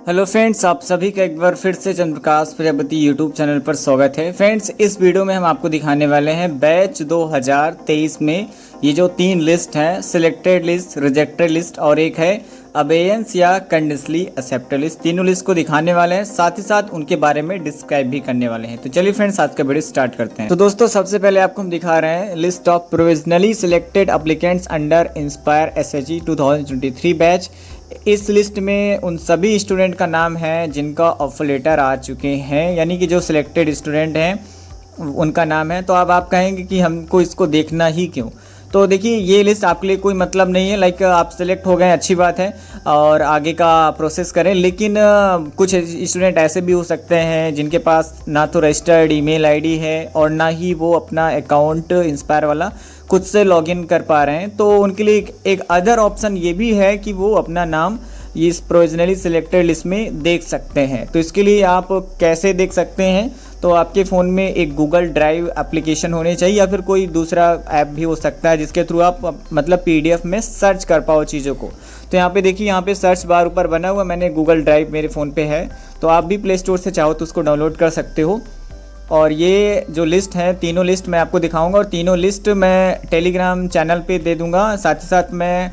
Hello friends, आप सभी का एक बार फिर से चंद्रप्रकाश प्रजापति यूट्यूब चैनल पर स्वागत है। फ्रेंड्स, इस वीडियो में हम आपको दिखाने वाले हैं बैच 2023 में ये जो 3 लिस्ट हैं, सिलेक्टेड लिस्ट, रिजेक्टेड लिस्ट और एक है अबेयंस या कंडीशनली एक्सेप्टेड लिस्ट। तीनों लिस्ट को दिखाने वाले हैं, साथ ही साथ उनके बारे में डिस्क्राइब भी करने वाले हैं। तो चलिए फ्रेंड्स, आज का वीडियो स्टार्ट करते हैं। तो दोस्तों, सबसे पहले आपको हम दिखा रहे हैं list of provisionally selected applicants under inspire SHG 2023 batch. इस लिस्ट में उन सभी स्टूडेंट का नाम है जिनका ऑफर लेटर आ चुके हैं, यानी कि जो सिलेक्टेड स्टूडेंट हैं उनका नाम है। तो अब आप कहेंगे कि हमको इसको देखना ही क्यों? तो देखिए, ये लिस्ट आपके लिए कोई मतलब नहीं है। लाइक आप सेलेक्ट हो गए, अच्छी बात है और आगे का प्रोसेस करें, लेकिन कुछ स्टूडेंट ऐसे भी हो सकते हैं जिनके पास ना तो रजिस्टर्ड ईमेल आईडी है और ना ही वो अपना अकाउंट इंस्पायर वाला खुद से लॉगिन कर पा रहे हैं। तो उनके लिए एक अदर ऑप्शन ये भी है कि वो अपना नाम इस प्रोविजनली सिलेक्टेड लिस्ट में देख सकते हैं। तो इसके लिए आप कैसे देख सकते हैं? तो आपके फ़ोन में एक गूगल ड्राइव एप्लीकेशन होनी चाहिए या फिर कोई दूसरा ऐप भी हो सकता है जिसके थ्रू आप मतलब पीडीएफ में सर्च कर पाओ चीज़ों को। तो यहाँ पे देखिए, यहाँ पे सर्च बार ऊपर बना हुआ, मैंने गूगल ड्राइव मेरे फ़ोन पे है, तो आप भी प्ले स्टोर से चाहो तो उसको डाउनलोड कर सकते हो। और ये जो लिस्ट है, तीनों लिस्ट मैं आपको दिखाऊंगा और तीनों लिस्ट मैं टेलीग्राम चैनल पे दे दूंगा। साथ ही साथ मैं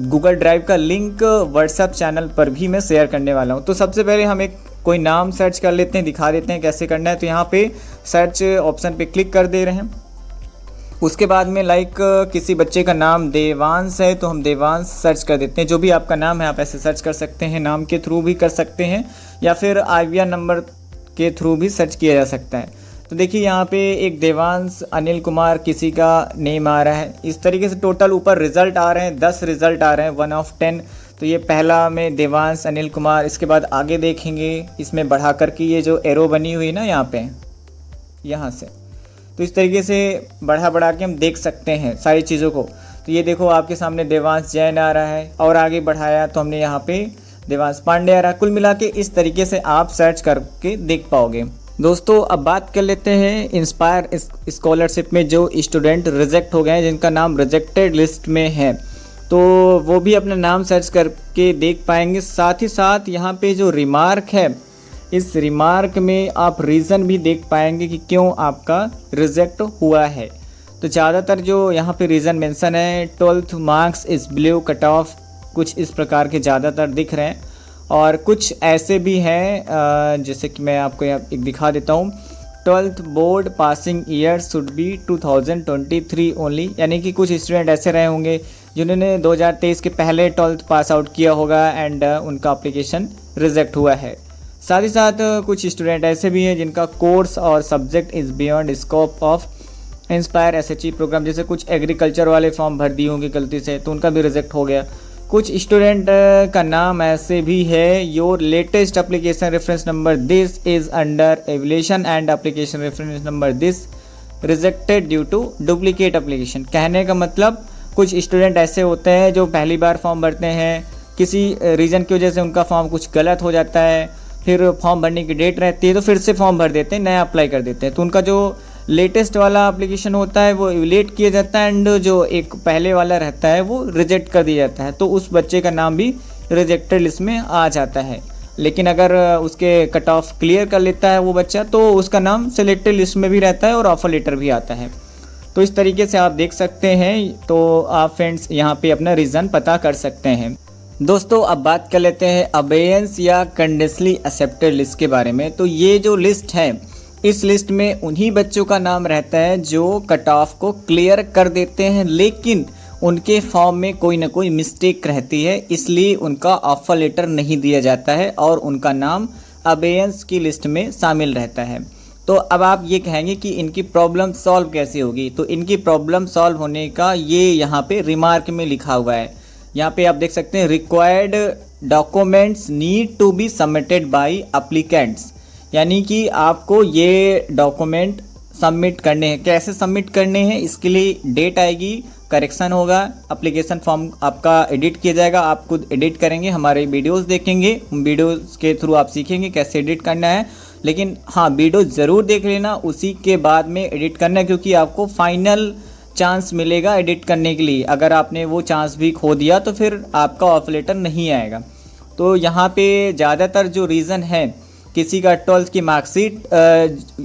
गूगल ड्राइव का लिंक व्हाट्सएप चैनल पर भी मैं शेयर करने वाला हूँ। तो सबसे पहले हम एक कोई नाम सर्च कर लेते हैं, दिखा देते हैं कैसे करना है। तो यहाँ पे सर्च ऑप्शन पे क्लिक कर दे रहे हैं। उसके बाद में लाइक किसी बच्चे का नाम देवांश है तो हम देवांश सर्च कर देते हैं। जो भी आपका नाम है आप ऐसे सर्च कर सकते हैं, नाम के थ्रू भी कर सकते हैं या फिर IVR नंबर के थ्रू भी सर्च किया जा सकता है। तो देखिए, यहाँ पे एक देवांश अनिल कुमार किसी का नेम आ रहा है। इस तरीके से टोटल ऊपर रिजल्ट आ रहे हैं, 10 रिजल्ट आ रहे हैं 1 of 10। तो ये पहला में देवांश अनिल कुमार। इसके बाद आगे देखेंगे, इसमें बढ़ा करके ये जो एरो बनी हुई ना यहाँ पे, यहाँ से, तो इस तरीके से बढ़ा के हम देख सकते हैं सारी चीज़ों को। तो ये देखो, आपके सामने देवांश जैन आ रहा है और आगे बढ़ाया तो हमने यहाँ पे देवांश पांडे आ रहा है। कुल मिला के इस तरीके से आप सर्च करके देख पाओगे। दोस्तों, अब बात कर लेते हैं इंस्पायर स्कॉलरशिप में जो स्टूडेंट रिजेक्ट हो गए हैं, जिनका नाम रिजेक्टेड लिस्ट में है, तो वो भी अपना नाम सर्च करके देख पाएंगे। साथ ही साथ यहाँ पे जो रिमार्क है, इस रिमार्क में आप रीज़न भी देख पाएंगे कि क्यों आपका रिजेक्ट हुआ है। तो ज़्यादातर जो यहाँ पे रीज़न मेंशन है, 12th मार्क्स इस ब्लू कट ऑफ, कुछ इस प्रकार के ज़्यादातर दिख रहे हैं। और कुछ ऐसे भी हैं जैसे कि मैं आपको यहाँ एक दिखा देता हूँ, 12th board passing year should be 2023 only, यानी कि कुछ स्टूडेंट ऐसे रहे होंगे जिन्होंने 2023 के पहले 12th पास आउट किया होगा एंड उनका एप्लीकेशन रिजेक्ट हुआ है। साथ ही साथ कुछ स्टूडेंट ऐसे भी हैं जिनका कोर्स और subject is beyond scope of inspire SHG program, जैसे कुछ एग्रीकल्चर वाले फॉर्म भर दिए होंगे गलती से, तो उनका भी रिजेक्ट हो गया। कुछ स्टूडेंट का नाम ऐसे भी है, your latest application reference number this is under evaluation and application reference number this rejected due to duplicate application. कहने का मतलब, कुछ स्टूडेंट ऐसे होते हैं जो पहली बार फॉर्म भरते हैं, किसी रीज़न की वजह से उनका फॉर्म कुछ गलत हो जाता है, फिर फॉर्म भरने की डेट रहती है तो फिर से फॉर्म भर देते हैं, नया अप्लाई कर देते हैं। तो उनका जो लेटेस्ट वाला एप्लीकेशन होता है वो इवैल्यूएट किया जाता है एंड जो एक पहले वाला रहता है वो रिजेक्ट कर दिया जाता है। तो उस बच्चे का नाम भी रिजेक्टेड लिस्ट में आ जाता है। लेकिन अगर उसके कट ऑफ क्लियर कर लेता है वो बच्चा, तो उसका नाम सिलेक्टेड लिस्ट में भी रहता है और ऑफर लेटर भी आता है। तो इस तरीके से आप देख सकते हैं। तो आप फ्रेंड्स यहाँ पे अपना रीज़न पता कर सकते हैं। दोस्तों, अब बात कर लेते हैं अबेयंस या कंडीशनली एक्सेप्टेड लिस्ट के बारे में। तो ये जो लिस्ट है, इस लिस्ट में उन्हीं बच्चों का नाम रहता है जो कट ऑफ को क्लियर कर देते हैं, लेकिन उनके फॉर्म में कोई ना कोई मिस्टेक रहती है, इसलिए उनका ऑफर लेटर नहीं दिया जाता है और उनका नाम अबेयंस की लिस्ट में शामिल रहता है। तो अब आप ये कहेंगे कि इनकी प्रॉब्लम सॉल्व कैसे होगी? तो इनकी प्रॉब्लम सॉल्व होने का ये यहाँ पे रिमार्क में लिखा हुआ है। यहाँ पे आप देख सकते हैं, required documents need to be submitted by applicants, यानी कि आपको ये डॉक्यूमेंट सबमिट करने हैं। कैसे सबमिट करने हैं? इसके लिए डेट आएगी, करेक्शन होगा, एप्लीकेशन फॉर्म आपका एडिट किया जाएगा, आप खुद एडिट करेंगे, हमारे वीडियोस देखेंगे, वीडियोस के थ्रू आप सीखेंगे कैसे एडिट करना है। लेकिन हाँ, वीडियो ज़रूर देख लेना, उसी के बाद में एडिट करना है, क्योंकि आपको फाइनल चांस मिलेगा एडिट करने के लिए। अगर आपने वो चांस भी खो दिया तो फिर आपका ऑफर लेटर नहीं आएगा। तो यहाँ पे ज़्यादातर जो रीज़न है, किसी का 12th की मार्कशीट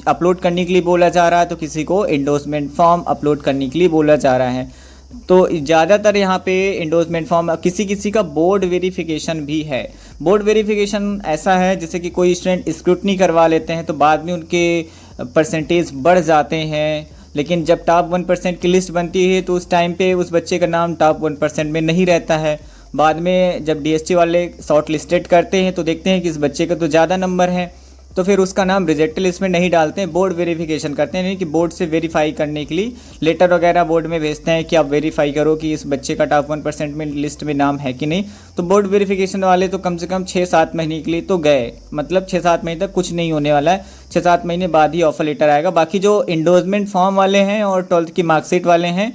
अपलोड करने के लिए बोला जा रहा है, तो किसी को एंडोर्समेंट फॉर्म अपलोड करने के लिए बोला जा रहा है। तो ज़्यादातर यहाँ पे एंडोर्समेंट फॉर्म, किसी किसी का बोर्ड वेरिफिकेशन भी है। बोर्ड वेरिफिकेशन ऐसा है जैसे कि कोई स्टूडेंट स्क्रूटनी करवा लेते हैं तो बाद में उनके परसेंटेज बढ़ जाते हैं, लेकिन जब टॉप 1% की लिस्ट बनती है तो उस टाइम पे उस बच्चे का नाम टॉप 1% में नहीं रहता है। बाद में जब डीएसटी वाले शॉर्ट लिस्टेड करते हैं तो देखते हैं कि इस बच्चे का तो ज़्यादा नंबर है, तो फिर उसका नाम रिजेक्ट लिस्ट में नहीं डालते हैं, बोर्ड वेरिफिकेशन करते हैं, यानी कि बोर्ड से वेरीफाई करने के लिए लेटर वगैरह बोर्ड में भेजते हैं कि आप वेरीफाई करो कि इस बच्चे का टॉप 1% में लिस्ट में नाम है कि नहीं। तो बोर्ड वेरिफिकेशन वाले तो कम से कम 6-7 महीने के लिए तो गए, मतलब 6-7 महीने तक कुछ नहीं होने वाला है, 6-7 महीने बाद ही ऑफर लेटर आएगा। बाकी जो एंडोर्समेंट फॉर्म वाले हैं और 12th की मार्कशीट वाले हैं,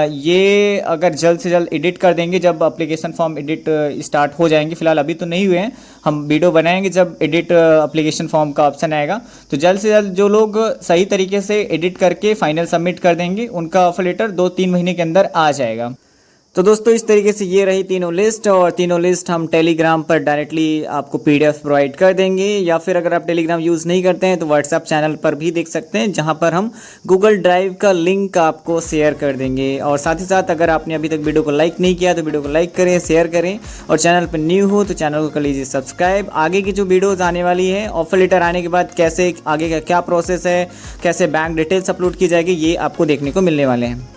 ये अगर जल्द से जल्द एडिट कर देंगे, जब एप्लीकेशन फॉर्म एडिट स्टार्ट हो जाएंगे, फिलहाल अभी तो नहीं हुए हैं, हम वीडियो बनाएंगे जब एडिट एप्लीकेशन फॉर्म का ऑप्शन आएगा, तो जल्द से जल्द जो लोग सही तरीके से एडिट करके फाइनल सबमिट कर देंगे उनका ऑफर लेटर 2-3 महीने के अंदर आ जाएगा। तो दोस्तों इस तरीके से ये रही तीनों लिस्ट, और तीनों लिस्ट हम टेलीग्राम पर डायरेक्टली आपको पीडीएफ प्रोवाइड कर देंगे, या फिर अगर आप टेलीग्राम यूज़ नहीं करते हैं तो व्हाट्सएप चैनल पर भी देख सकते हैं, जहां पर हम गूगल ड्राइव का लिंक आपको शेयर कर देंगे। और साथ ही साथ अगर आपने अभी तक वीडियो को लाइक नहीं किया तो वीडियो को लाइक करें, शेयर करें, और चैनल पर न्यू हो तो चैनल को कर लीजिए सब्सक्राइब। आगे की जो वीडियोज़ आने वाली है, ऑफर लेटर आने के बाद कैसे आगे का क्या प्रोसेस है, कैसे बैंक डिटेल्स अपलोड की जाएगी, ये आपको देखने को मिलने वाले हैं।